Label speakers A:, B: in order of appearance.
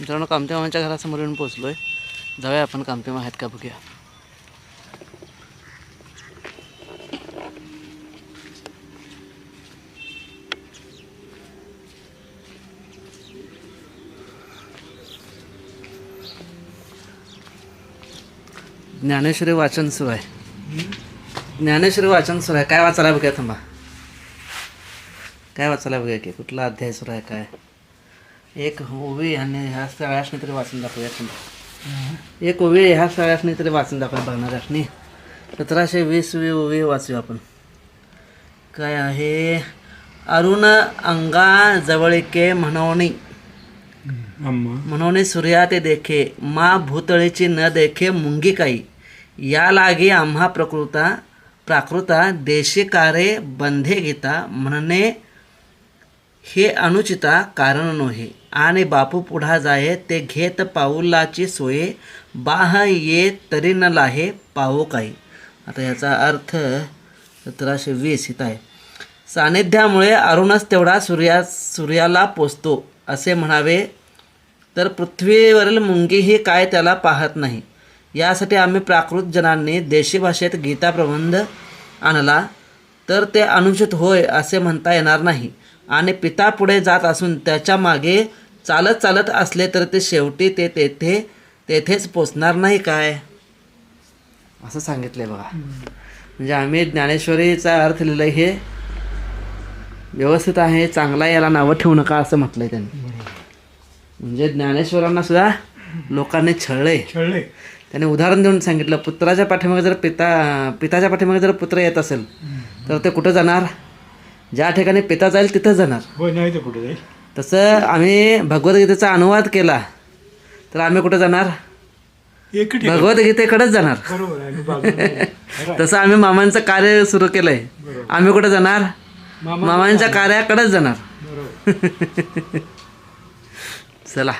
A: मित्रांनो कामते मामांच्या घरासमोर येऊन पोचलो आहे. जाऊया आपण कामते मामा आहेत का बघूया. ज्ञानेश्वरी वाचन सुरू आहे. ज्ञानेश्वरी वाचन सुरू आहे. काय वाचायला बघूया थांबा. काय वाचायला बघूया की कुठला अध्याय सुरू आहे काय. एक ओवी आणि ह्या सगळ्यासनी तरी वाचून दाखवूया थांबा. एक ओवी ह्या सगळ्यासनी तरी वाचून दाखवूया बघणाऱ्यासनी. 1720 ओवी वाचूया आपण. काय आहे. अरुण अंगा जवळके म्हणोनी म्हणून सूर्या ते देखे मा भूतळीची न देखे मुंगी काही या लागे आम्हा प्राकृता देशिकारे बंधे घेता म्हणणे हे अनुचिता कारण नव्हे आणि बापू पुढा जाये ते घेत पाऊलाची सोये बाह ये तरी न लाहे पाहू काही. आता याचा अर्थ 1720 इथं आहे. सानिध्यामुळे अरुणच तेवढा सूर्याला पोचतो असे म्हणावे तर पृथ्वीवरील मुंगीही काय त्याला पाहत नाही. यासाठी आम्ही प्राकृत जनांनी देशी भाषेत गीता प्रबंध आणला तर ते अनुचित होय असे म्हणता येणार नाही. आणि पिता पुढे जात असून त्याच्या मागे चालत चालत असले तर ते शेवटी ते तेथेच पोचणार नाही काय असं सांगितलंय बघा. म्हणजे आम्ही ज्ञानेश्वरीचा अर्थ लिहिलं हे व्यवस्थित आहे, चांगला याला नावं ठेवू नका असं म्हटलंय त्यांनी. म्हणजे ज्ञानेश्वरांना सुद्धा लोकांनी छळले. त्याने उदाहरण देऊन सांगितलं पुत्राच्या पाठीमागे जर पिताच्या पाठीमागे जर पुत्र येत असेल तर ते कुठं जाणार. ज्या ठिकाणी पिता जाईल तिथंच जाणार. तसं आम्ही भगवद्गीतेचा अनुवाद केला तर आम्ही कुठं जाणार. भगवद्गीतेकडेच जाणार. तसं आम्ही मामांचं कार्य सुरू केलंय. आम्ही कुठं जाणार. मामांच्या कार्याकडेच जाणार. चला.